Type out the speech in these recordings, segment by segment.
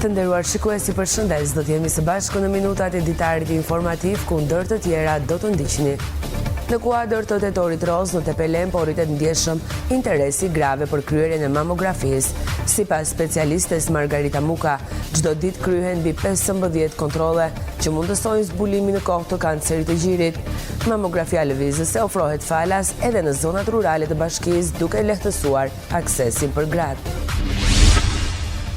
Të nderuar shikuesi, përshëndes, do t'jemi së bashku në minutat e ditarit informativ ku ndër të tjera do të ndiqni. Në kuadër të tetorit roz në Tepelen po rritet ndjeshëm interesi grave për kryerjen e mamografisë. Sipas specialistes Margarita Muka, çdo ditë kryhen mbi 15 kontrolle që mundësojnë zbulimin në kohë të kancerit të gjirit. Mamografia lëvizëse ofrohet falas edhe në zonat rurale të bashkisë, duke lehtësuar aksesin për gratë.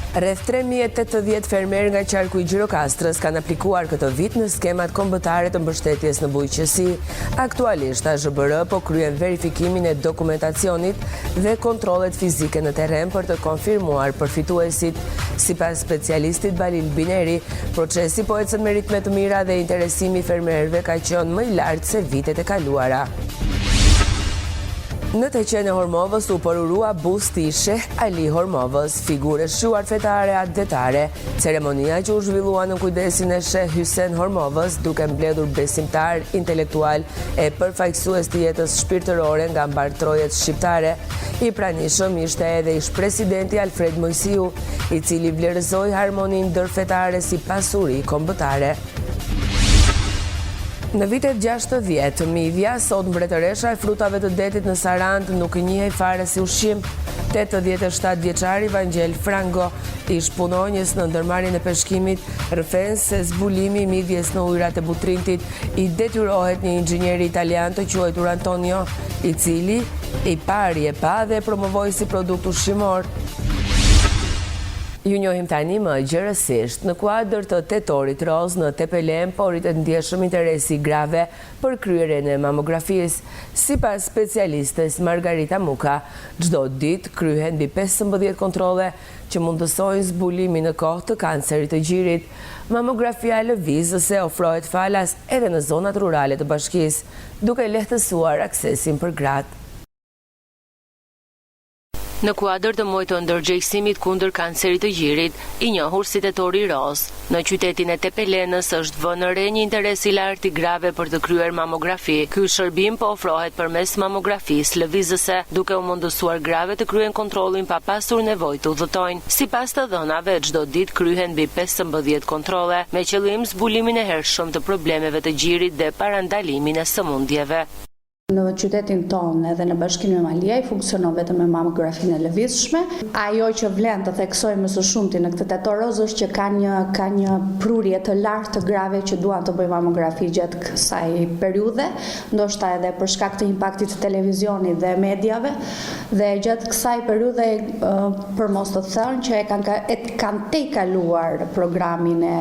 Rreth 3080 fermer nga qarku i Gjirokastrës kanë aplikuar këtë vit në skemat kombëtare të mbështetjes në bujqësi. Aktualisht AZHBR po kryen verifikimin e dokumentacionit dhe kontrollet fizike në terren për të konfirmuar përfituesit. Sipas specialistit Balil Bineri, procesi po ecën me ritme të mira dhe interesimi i fermerëve ka qenë më i lartë se vitet e kaluara. Në të qenë Hormovës u përurua busti i Sheh Ali Hormovës, figure shquar fetare atletare. Ceremonia që u zhvillua në kujdesin e Sheh Hysen Hormovës, duke mbledhur besimtar, intelektual e përfaqësues të jetës shpirtërore nga mbartrojet shqiptare. I pranishëm ishte edhe ish presidenti Alfred Mojsiu, i cili vlerësoi harmoninë ndërfetare si pasuri kombëtare. Në vitet 60, midhja, sot mbretëresha e frutave të detit në Sarand nuk njihej fare si ushqim. 87 vjeçari Vangel Frango, ish punonjës në ndërmarrjen e peshkimit, rrëfen se zbulimi i midhjes në ujërat e Butrintit i detyrohet një inxhinier italian të quajtur Antonio, i cili i pari e pa dhe e promovoi si produkt ushqimor. Ju njohim tani më gjërësisht. Në kuadër të tetorit roz në Tepelen po rritet ndjeshëm interesi grave për kryerjen e mamografisë. Sipas specialistes Margarita Muka, çdo ditë kryhen mbi 15 kontrolle që mundësojnë zbulimin në kohë të kancerit të gjirit. Mamografia lëvizëse ofrohet falas edhe në zonat rurale të bashkisë, duke lehtësuar aksesin për gratë. Në kuadër të muajit të ndërgjegjësimit kundër kancerit të gjirit, i njohur si tetori roz, në qytetin e Tepelenës është vënë re një interes i lartë i grave për të kryer mamografi. Ky shërbim po ofrohet përmes mamografisë lëvizëse, duke u mundësuar grave të kryen kontrollin pa pasur nevojë të udhëtojnë. Sipas të dhënave, çdo ditë kryhen mbi 15 kontrolle, me qëllim zbulimin e hershëm të problemeve të gjirit dhe parandalimin e sëmundjeve. Në qytetin tonë edhe në Bashkimin e Maliaj funksionon vetëm me mamografinë e lëvizshme. Ajo që vlen të theksojmë më së shumti në këtë tetor roz është që ka një prurje të lartë të grave që duan të bëjnë mamografi gjatë kësaj periudhe, ndoshta edhe për shkak të impaktit të televizionit dhe mediave, dhe gjatë kësaj periudhe për mos të thënë që kanë tejkaluar programin e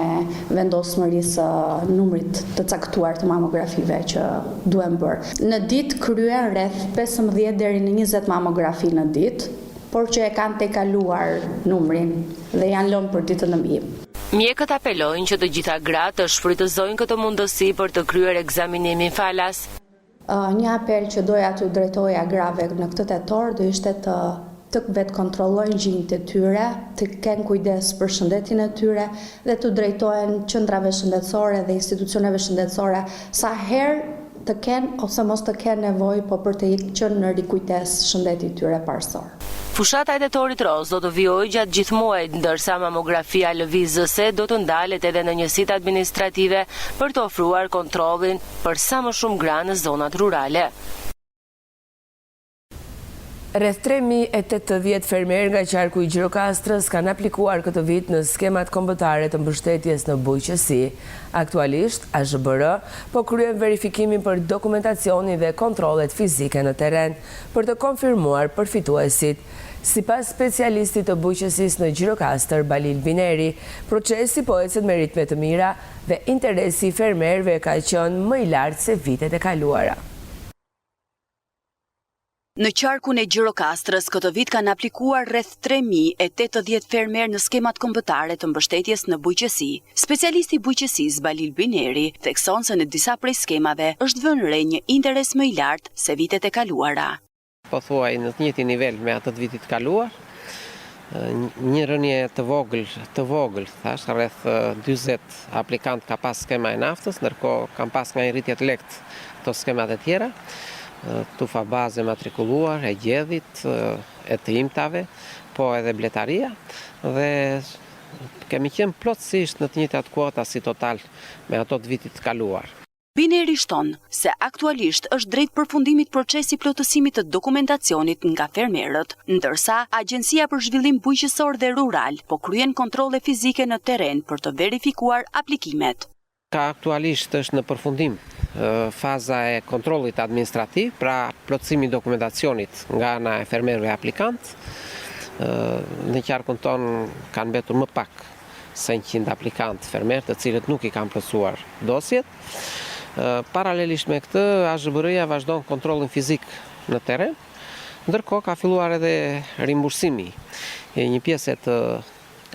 vendosmërisë numrit të caktuar të mamografive që duhen bërë. Në ditë kryen rreth 15 deri në 20 mamografi në ditë, por që e kanë tejkaluar numrin dhe janë lënë për ditën e mbi. Mjekët apelojnë që të gjitha gratë të shfrytëzojnë këtë mundësi për të kryer ekzaminimin falas. Një apel që doja t'u drejtoja grave në këtë tetor do ishte të vetë kontrollojnë gjinjtë e tyre, të kenë kujdes për shëndetin e tyre dhe të drejtohen qendrave shëndetësore dhe institucioneve shëndetësore sa herë të kenë ose mos të kenë nevojë, po për të qenë në rikujtes shëndetit tyre parësor. Fushata e tetorit roz do të vijojë gjatë gjithë muajit, ndërsa mamografia lëvizëse do të ndalet edhe në njësitë administrative për të ofruar kontrollin për sa më shumë gra në zonat rurale. Rreth 3080 fermer nga qarku i Gjirokastrës kanë aplikuar këtë vit në skemat kombëtare të mbështetjes në bujqësi. Aktualisht, AZHBR po kryen verifikimin për dokumentacionin dhe kontrollet fizike në terren për të konfirmuar përfituesit. Sipas specialistit të bujqësisë në Gjirokastër, Balil Bineri, procesi po ecën me ritme të mira dhe interesi i fermerëve ka qenë më i lartë se vitet e kaluara. Në qarkun e Gjirokastrës këtë vit kanë aplikuar rreth 3080 fermer në skemat kombëtare të mbështetjes në bujqësi. Specialisti i bujqësisë Balil Bineri thekson se në disa prej skemave është vënë re një interes më i lartë se vitet e kaluara. Po thuaj në të njëjtin nivel me atë të vitit kaluar. Një rënje të vogël, thash, rreth 40 aplikant ka pas skema e naftës, ndërkohë kanë pas nga një rritje të lehtë të skemat e tjera. Tufa baze matrikuluar, e gjedhit, e të imtave, po edhe bletaria, dhe kemi qenë plotësisht në të njëjtat kuota si total me ato të vitit të kaluar. Bineri shton se aktualisht është drejt përfundimit procesi plotësimit të dokumentacionit nga fermerët, ndërsa Agjencia për Zhvillim Bujqësor dhe Rural po kryen kontrolle fizike në terren për të verifikuar aplikimet. Ka aktualisht është në përfundim faza e kontrollit administrativ, pra plotësimi i dokumentacionit nga ana e fermerëve aplikant. Në qarkun ton kanë mbetur më pak se 100 aplikantë fermerë, të cilët nuk i kanë plotësuar dosjet. Paralelisht me këtë, AZBR-ja vazhdon kontrollin fizik në terren, ndërkohë ka filluar edhe rimbursimi e një pjesë të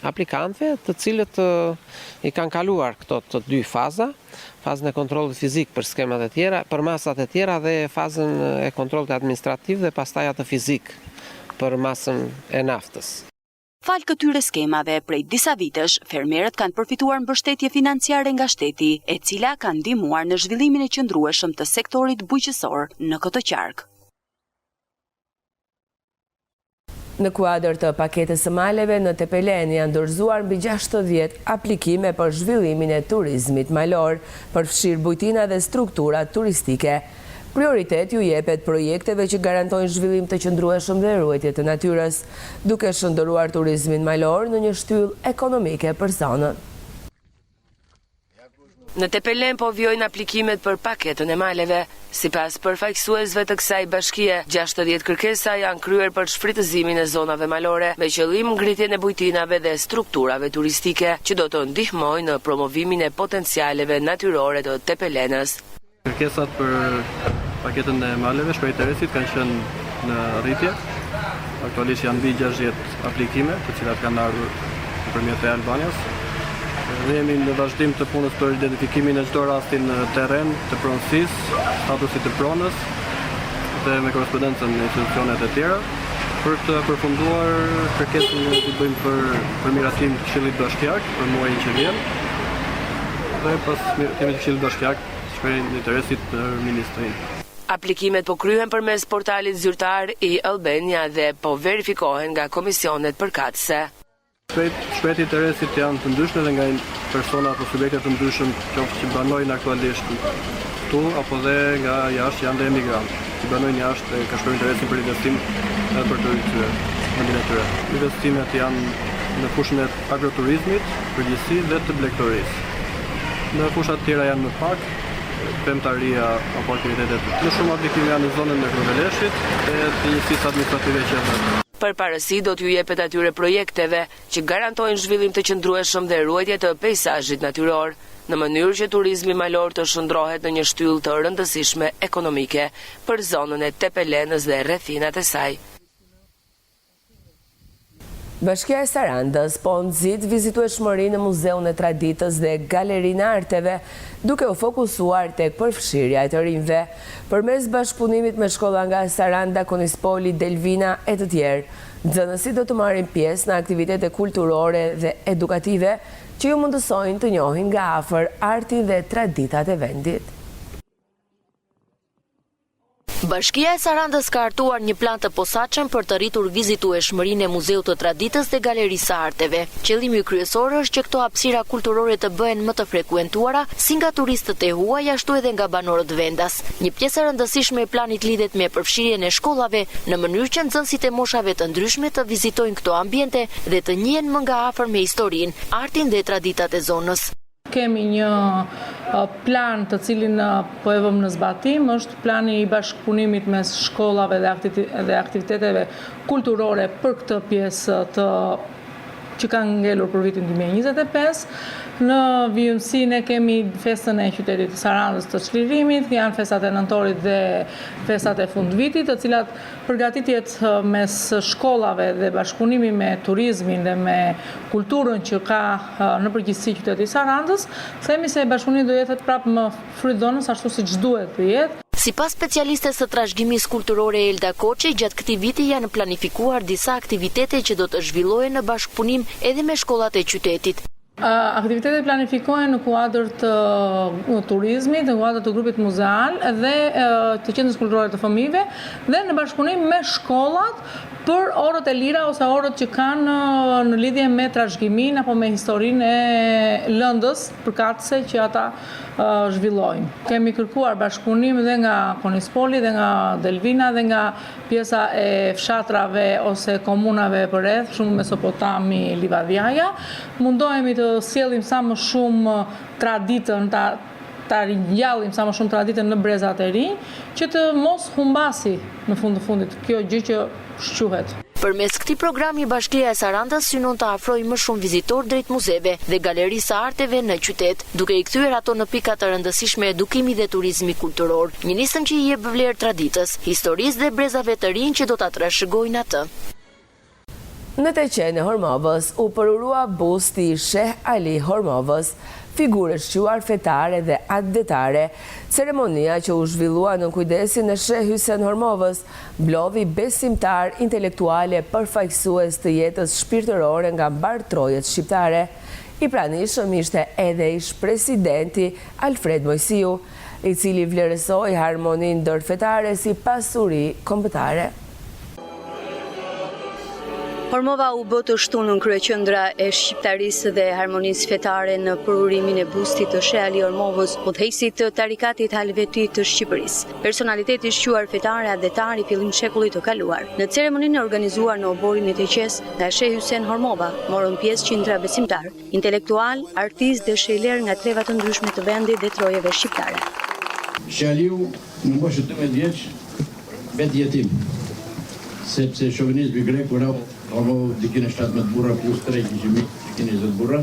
aplikantëve, të cilët i kanë kaluar këto të dy faza, fazën e kontrollit fizik për skemat e tjera, për masat e tjera dhe fazën e kontrollit administrativ dhe pastaj atë fizik për masën e naftës. Falë këtyre skemave, prej disa vitesh, fermerët kanë përfituar mbështetje financiare nga shteti, e cila kanë ndihmuar në zhvillimin e qëndrueshëm të sektorit bujqësor në këtë qark. Në kuadër të paketës së maleve, në Tepelen janë dorëzuar mbi 60 aplikime për zhvillimin e turizmit malor, përfshirë bujtina dhe struktura turistike. Prioritet ju jepet projekteve që garantojnë zhvillim të qëndrueshëm dhe ruajtje të natyrës, duke shëndëruar turizmin malor në një shtyllë ekonomike për zonën. Në Tepelen po vjojnë aplikimet për paketën e maleve. Sipas përfaqësuesve të kësaj bashkie, 60 kërkesa janë kryer për shfrytëzimin e zonave malore, me qëllim ngritjen e bujtinave dhe strukturave turistike, që do të ndihmojnë në promovimin e potencialeve natyrore të Tepelenës. Kërkesat për paketën e maleve shpër interesit kanë qenë në rritje. Aktualisht janë mbi 60 aplikime, të cilat kanë ardhur nëpërmjet e Albanias. Ne jemi në vazhdim të punës për identifikimin e çdo rasti në terren të pronësisë, statusit të pronës dhe me korrespondencën me institucionet e tjera për të përfunduar kërkesën që bëjmë për miratim të Këshillit Bashkiak për muajin që vjen. Dhe pas miratimit të Këshillit Bashkiak për interesit për ministrin. Aplikimet po kryhen përmes portalit zyrtar i Albania dhe po verifikohen nga komisionet përkatëse. Shpejt interesit janë të ndryshme dhe nga persona apo subjekte të ndryshëm qoftë që banojnë aktualisht këtu apo dhe nga jashtë janë dhe emigrantë që banojnë jashtë dhe ka shkruar interesin për investim edhe për të rikthyer vendin e tyre. Investimet janë në fushën e agroturizmit, përgjithësi dhe të blegtorisë. Në fushat tjera janë më pak, pemtaria apo aktivitetet. Më shumë aplikime janë në zonën e Kruveleshit dhe të njësisë administrative qendrore. Përparësi do t'ju jepet atyre projekteve që garantojnë zhvillim të qëndrueshëm dhe ruajtje të peizazhit natyror, në mënyrë që turizmi malor të shndrohet në një shtyllë të rëndësishme ekonomike për zonën e Tepelenës dhe rrethinat e saj. Bashkia e Sarandës po nxit vizitueshmërinë në Muzeun e Traditës dhe Galerinë e Arteve, duke u fokusuar tek përfshirja e të rinjve. Përmes bashkëpunimit me shkolla nga Saranda, Konispoli, Delvina e të tjerë, nxënësit do të marrin pjesë në aktivitete kulturore dhe edukative që ju mundësojnë të njohin nga afër artin dhe traditat e vendit. Bashkia e Sarandës ka hartuar një plan të posaçëm për të rritur vizitueshmërinë e Muzeut të Traditës dhe Galerisë së Arteve. Qëllimi kryesor është që këto hapësira kulturore të bëhen më të frekuentuara si nga turistët e huaj ashtu edhe nga banorët vendas. Një pjesë e rëndësishme e planit lidhet me përfshirjen e shkollave në mënyrë që nxënësit e moshave të ndryshme të vizitojnë këto ambiente dhe të njihen më nga afër me historinë, artin dhe traditat e zonës. Kemi një plan të cilin po e vëmë në zbatim, është plani i bashkëpunimit mes shkollave dhe aktiviteteve kulturore për këtë pjesë që kanë ngelur për vitin 2025. Në vijimësinë kemi festën e qytetit të Sarandës të çlirimit, janë festat e nëntorit dhe festat e fundvitit, të cilat përgatitjet mes shkollave dhe bashkëpunimi me turizmin dhe me kulturën që ka në përgjithësi qyteti i Sarandës, themi se bashkëpunimi do jetë prapë më frytëdhënës ashtu siç duhet të jetë. Sipas specialistes së trashëgimisë kulturore Elda Koçi, gjatë këtij viti janë planifikuar disa aktivitete që do të zhvillohen në bashkëpunim edhe me shkollat e qytetit. Aktivitetet planifikohen në kuadër të turizmit, në kuadër të grupit muzeal dhe të qendrës kulturore të fëmijëve dhe në bashkëpunim me shkollat për orët e lira ose orët që kanë në lidhje me trashëgimin apo me historinë e lëndës përkatëse që ata zhvillojnë. Kemi kërkuar bashkëpunim dhe nga Konispoli, dhe nga Delvina, dhe nga pjesa e fshatrave ose komunave përreth, shumë Mesopotami, Livadjaja. Mundohemi të sjellim sa më shumë traditën, ta ringjallim sa më shumë traditën në brezat e rinj, që të mos humbasi në fund të fundit kjo gjë që shquhet. Përmes këtij programi, Bashkia e Sarandës synon të afrojë më shumë vizitorë drejt muzeve dhe galerisë së arteve në qytet, duke i kthyer ato në pika të rëndësishme edukimi dhe turizmi kulturor. Një nisëm që i jep vlerë traditës, historisë dhe brezave të rinj që do ta trashëgojnë atë. Në Teqen e Hormovës u përurua busti i Sheh Ali Hormovës, figurë shquar fetare dhe atletare. Ceremonia që u zhvillua në kujdesin e Sheh Hysen Hormovës mblodhi besimtar intelektuale përfaqësues të jetës shpirtërore nga mbartrojet shqiptare. I pranishëm ishte edhe ish presidenti Alfred Mojsiu, i cili vlerësoi harmoninë ndërfetare si pasuri kombëtare. Hormova u bë të shtunë në kryeqendra e shqiptarisë dhe harmonisë fetare në përurimin e bustit të Sheh Ali Hormovës, udhëheqësit të tarikatit Halveti të Shqipërisë. Personaliteti shquar fetare atletar i fillim shekullit të kaluar. Në ceremoninë e organizuar në oborin e Teqes nga Sheh Hysen Hormova, morën pjesë qindra besimtar, intelektual, artist dhe shehler nga treva të ndryshme të vendit dhe trojeve shqiptare. Sheh Aliu në moshë 12 vjeç vetë jetim, sepse shovinizmi grek u rap dikin e 17 burra plus 3 kishimi, dikin e 20 burra.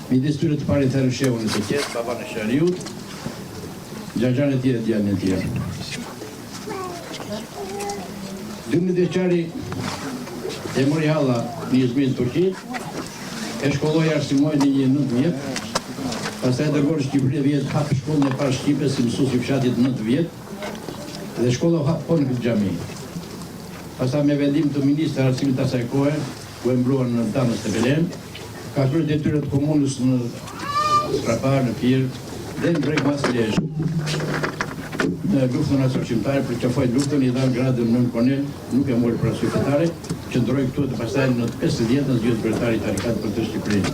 Midis tyre të parin thërën shehun e Teqes, baba në Sheh Aliut, Gjaxhan e tjere, djalin e tjere. 12 vjeçari e mori halla një Izmir në Turqi, e shkolloi arsimoi në një 9 vjet, pastaj dërgoi në Shqipëri 10 vjet, hap shkollën e parë shqipe si mësues i fshatit 9 vjet, dhe shkolla u hap po në këtë xhami. Pastaj me vendim të ministrit të arsimit të asaj kohe, ku e mbruan në Tanës të Belen, ka kryer detyrat e komunës në Strapar, në Fier dhe në Breg Mas Lezhë. Në luftën asociimtare për qafoj luftën i dhan gradën nën Konel, nuk e mori parasysh fetare, qëndroi këtu dhe pastaj në 50 zgjodhi kryetari i tarikatit për të Shqipërinë.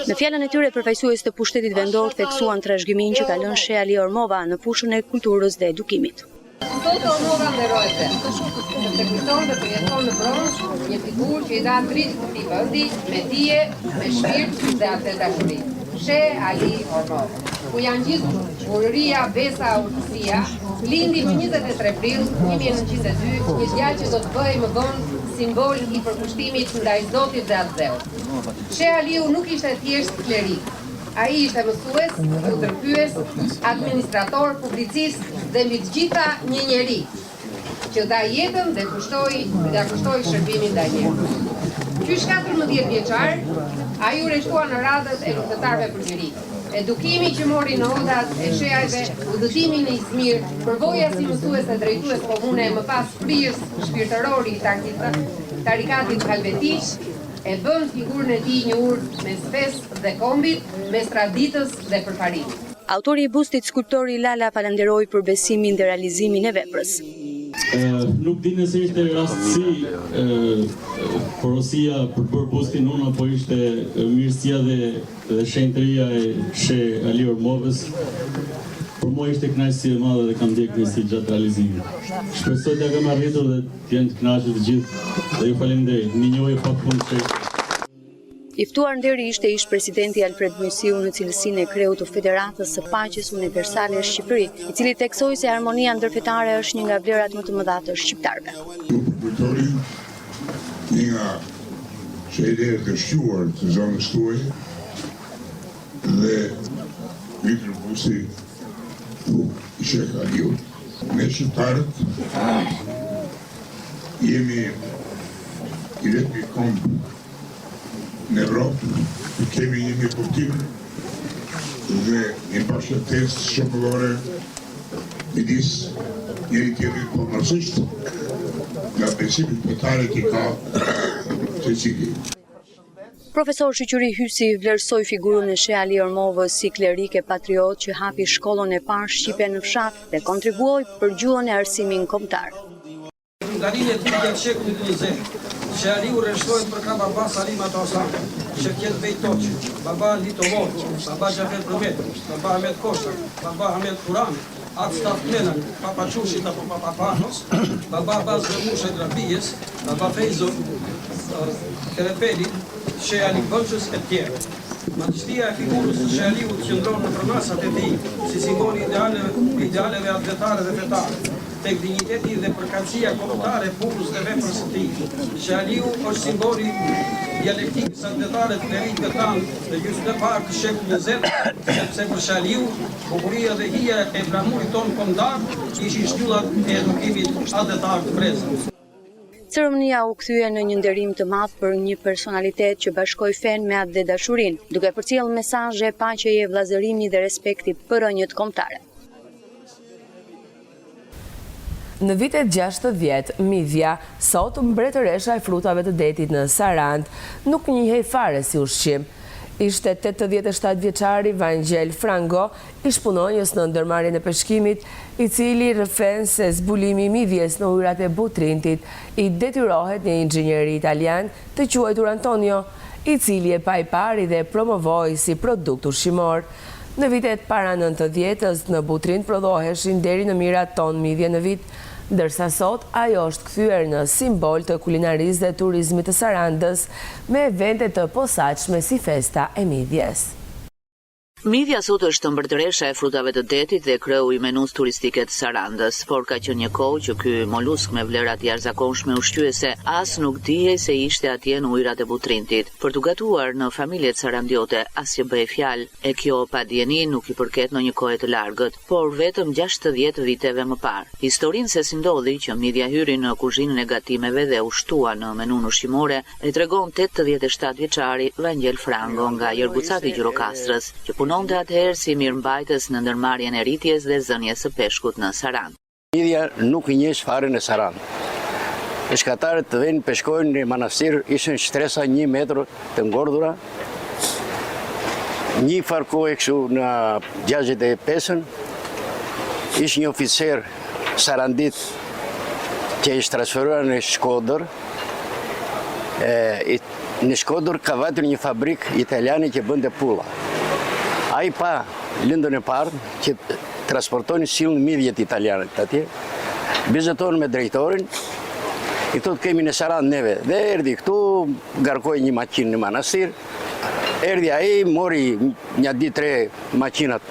Në fjalën e tyre, përfaqësues të pushtetit vendor theksuan trashëgimin që ka lënë Sheh Ali Hormova në fushën e kulturës dhe edukimit. Sot Hormova nderojse, sepse kujton dhe përjeton në bronz një figurë që i dha dritë këtij vendi me dije, me shpirt dhe atletashuri. Sheh Ali Hormova, ku janë gjithë urëria, besa, urtësia, lindi më 23 prill 1902, një djalë që do të bëhej më vonë simbol i përkushtimit ndaj Zotit dhe atë Zeut. Sheh Aliu nuk ishte thjesht klerik. Ai ishte mësues, ndërhyes, administrator, publicist dhe mbi të gjitha një njeri që dha jetën dhe kushtoi shërbimin ndaj njerëzve. Qysh 14 vjeçar, ai u rreshtua në radhët e luftëtarëve për liri. Edukimi që mori në odat e shehajve, udhëtimi në Izmir, përvoja si mësues e drejtues komune, më pas prirës shpirtërori i tarikatit Halveti, e bën figurën e tij një urdh mes fesë dhe kombit, mes traditës dhe përparimit. Autori i bustit, skulptori Lala, falenderoi për besimin dhe realizimin e veprës. Nuk di nëse ishte rastësi porosia për bërë bustin unë, apo ishte mirësia dhe shenjtëria e Sheh Ali Hormovës. Por mua ishte kënaqësi e madhe dhe kam ndjekur si gjatë realizimit. Shpresoj t'ja kam arritur dhe t'jenë të kënaqur të gjithë dhe ju falenderoj. Një njohje pa fund Sheh. I ftuar nderi ishte ish presidenti Alfred Mojsiu në cilësinë e kreut të Federatës së Paqes Universale e Shqipëri, i cili theksoi se harmonia ndërfetare është një nga vlerat më të mëdha të shqiptarëve. Një nga shehlerët e shquar të zonës tuaj dhe Viktor Busi i Sheh Aliut. Ne shqiptarët jemi i vetmi kombë në Evropë, kemi një kuptim dhe një bashkëtesë shoqërore midis njëri tjetrit, por mërsisht nga besimit fetare që ka secili. Profesor Shqyqyri Hysi vlerësoi figurën e She Ali Ormovës si klerike patriot që hapi shkollën e parë shqipe në fshat dhe kontribuoi për gjuhën e arsimin kombëtar. Ndalimin e tij shekullit 20, She Ali u rreshtohet për ka baba Salim Atosan, Shevket Bejtoq, baba Litovov, baba Xhafer Promet, baba Ahmet Koshta, baba Ahmet Kurani, Atstaf Menan, Papa Qushit apo Papa Panos, baba Baz Musha Drabijes, baba Feizo Kerepeli, She Ali Bënçës e tjerë. Madhështia e figurës së She Aliut qëndron në përmasat e tij, si simboli idealeve atletare dhe fetare, tek dinjiteti dhe përkatësia kombëtare e punës dhe veprës së tij. She Aliu është simboli dialektikës atletare të kleritëve tanë dhe gjysmë parë të shekullit 20, sepse për She Aliu bukuria dhe hija e flamurit tonë kombëtar ishin shtyllat e edukimit atletar të brezës. Ceremonia u kthye në një nderim të madh për një personalitet që bashkoi fen me atë dhe dashurinë, duke përcjellë mesazhe paqeje, vllazërimi dhe respekti për rënjët kombëtare. Në vitet 60, midhja, sot mbretëresha e frutave të detit në Sarand, nuk njihej fare si ushqim. Ishte 87 vjeçari Vangjel Frango, ish punonjës në ndërmarrjen e peshkimit, i cili rrëfen se zbulimi i midhjes në ujrat e Butrintit i detyrohet një inxhinier italian të quajtur Antonio, i cili e pa i pari dhe promovoi si produkt ushqimor. Në vitet para 90-s në Butrint prodhoheshin deri në mijërat ton midhje në vit, ndërsa sot ajo është kthyer në simbol të kulinarisë dhe turizmit të Sarandës me evente të posaçme si festa e midhjes. Midhja sot është mbretëresha e frutave të detit dhe kreu i menus turistike të Sarandës, por ka qenë një kohë që ky molusk me vlera të jashtëzakonshme ushqyese as nuk dihej se ishte atje në ujrat e Butrintit. Për t'u gatuar në familjet sarandiote as që bëhej fjalë, e kjo padjeni nuk i përket në një kohë të largët, por vetëm 60 viteve më parë. Historinë se si ndodhi që midhja hyri në kuzhinën e gatimeve dhe ushtua në menun ushqimore e tregon 87 vjeçari Vangjel Frango nga Jërgucati Gjirokastrës, që punonte atëherë si mirëmbajtës në ndërmarrjen e rritjes dhe zënies së peshkut në Sarandë. Midhja nuk i njeh fare në Sarandë. Peshkatarët të vënë peshkojnë në manastir ishin shtresa 1 metër të ngordhura. Një farkoj kështu në 65-ën, ish një oficer sarandit që ishtë transferuar në Shkodër. Në Shkodër ka vajtur një fabrik italiane që bënde pulla. A i pa lindën e parë që transportojnë silën midhjet italianët atje, bizetojnë me drejtorin, i thotë kemi në Sarandë neve, dhe erdi këtu, garkoj një maqinë në manastir, erdi a i, mori një 2-3 maqinat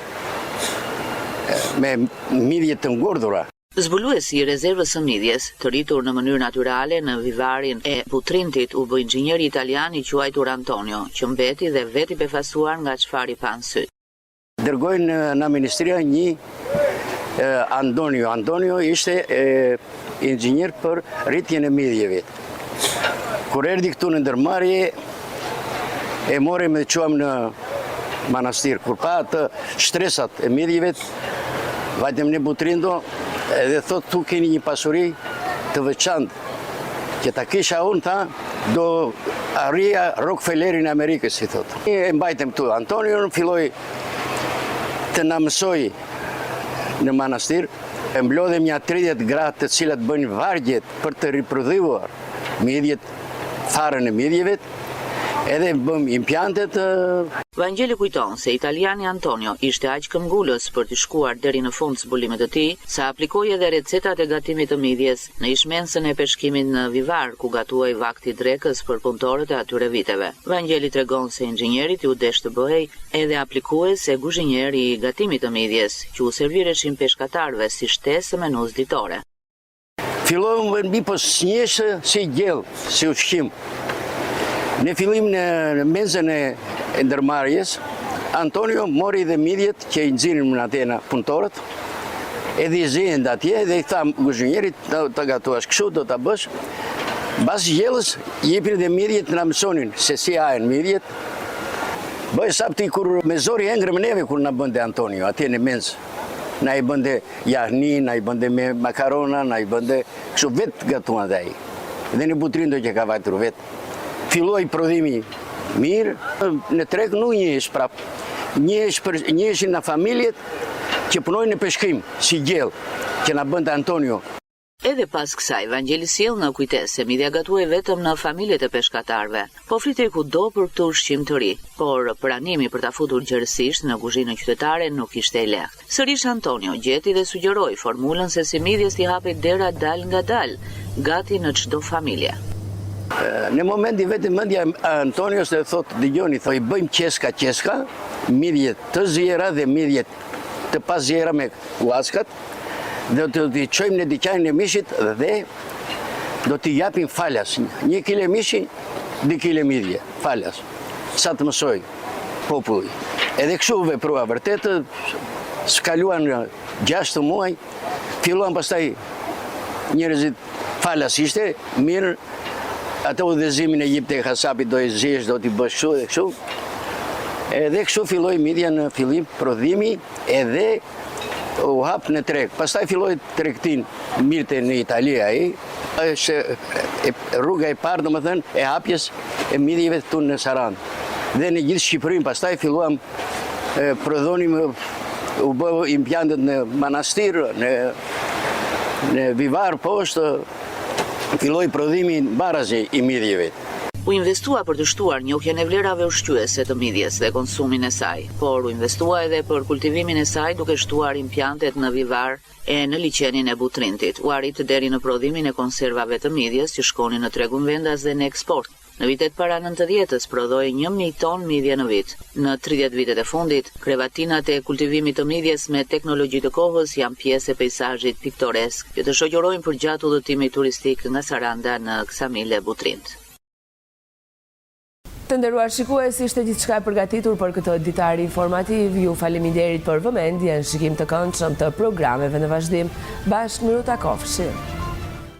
me midhjet të ngordhura. Zbuluesi i rezervës së midhjes, të rritur në mënyrë natyrale në vivarin e Butrintit, u bë inxhinieri italian i quajtur Antonio, që mbeti dhe veti befasuar nga çfarë i pan syt. Dërgojnë në ministria një Antonio. Antonio ishte inxhinier për rritjen e midhjeve. Kur erdhi këtu në ndërmarrje, e morëm dhe quam në manastir. Kur pa atë shtresat e midhjeve, vajtëm në Butrindo, edhe thot, tu keni një pasuri të veçantë, që ta kisha unë, tha, do arria Rockefellerin e Amerikës, si thot. E mbajtëm tu. Antonio filloi të na mësoj në manastir, e mblodhem një 30 gradë të cilat bëjnë vargjet për të riprodhuar midhjet, farën e midhjeve, edhe bëm impjantet. Vangjeli kujton se italiani Antonio ishte aq këmbgulës për të shkuar deri në fund zbulimet të tij, sa aplikoi edhe recetat e gatimit të midhjes në ishmensën e peshkimit në Vivar, ku gatuai vakti drekës për punëtorët e atyre viteve. Vangjeli tregon se inxhinierit u desh të bëhej edhe aplikues e kuzhinier i gatimit të midhjes, që u servireshin peshkatarëve si shtesë e menus ditore. Fillojmë vënbi po snjeshë si gjellë, si ushqim. Në fillim në mezën e ndërmarrjes, Antonio mori dhe midhjet që i nxirrin në atje në punëtorët, edhe i zihen atje dhe i tha kuzhinierit të gatuash kështu do ta bësh. Mbas gjellës jepin dhe midhjet na mësonin se si hahen midhjet. Bëj sapti kur me zori engrëm neve kur na bënte Antonio atje në mezë. Na i bënde jahni, na i bënde me makarona, na i bënde kështu vetë gatuan dhe ai. Dhe në Butrindo që ka vajtur vetë. Filloi prodhimi Mirë, në treg nuk njëhesh prap. Njëheshin në familjet që punojnë në peshkim, si gjellë, që na bënte Antonio. Edhe pas kësaj, Vangjeli sjell në kujtesë se midja gatuaj vetëm në familjet e peshkatarëve, po fritej kudo për këtë ushqim të ri, por pranimi për ta futur gjerësisht në kuzhinën qytetare nuk ishte i lehtë. Sërish Antonio gjeti dhe sugjeroi formulën se si midjes t'i hapej dera dal nga dal, gati në çdo familje. Në momenti vetë mendja Antonio se thot dëgjoni, thoi bëjmë qeska, midjet të zjera dhe midjet të pa zjera me kuaskat, do t'i qojmë në dyqanin e mishit dhe do t'i japim falas. 1 kile mishi, 2 kile midje, falas. Sa të mësoj populli. Edhe kështu veprua vërtet, s'kaluan 6 muaj, filluan pastaj njerëzit falas ishte, mirë, atë udhëzimin e jip të hasapit do i zhesh, do t'i bësh kështu dhe kështu. Edhe kështu filloi midja në fillim prodhimi edhe u hap në treg. Pastaj filloi tregtin mirë në Itali ai, është rruga e parë domethënë e hapjes e midjeve këtu në Sarandë. Dhe në gjithë Shqipërinë pastaj filluam prodhonim, u bë impiantet në Manastir, në Vivar poshtë, filloi prodhimi në barazi i midjeve. U investua për të shtuar njohjen e vlerave ushqyese të midjes dhe konsumin e saj, por u investua edhe për kultivimin e saj duke shtuar impiantet në Vivar e në liçenin e Butrintit. U arrit deri në prodhimin e konservave të midjes që shkonin në tregun vendas dhe në eksport. Në vitet para 90-s prodhoi 1.000 ton midje në vit. Në 30 vitet e fundit, krevatinat e kultivimit të midjes me teknologji të kohës janë pjesë e peizazhit piktoresk që të shoqërojnë përgjatë udhëtimit turistik nga Saranda në Ksamil e Butrint. Të nderuar shikues, ishte gjithçka e përgatitur për këtë ditar informativ. Ju faleminderit për vëmendjen, shikim të këndshëm të programeve në vazhdim. Bashkë miru takofshi.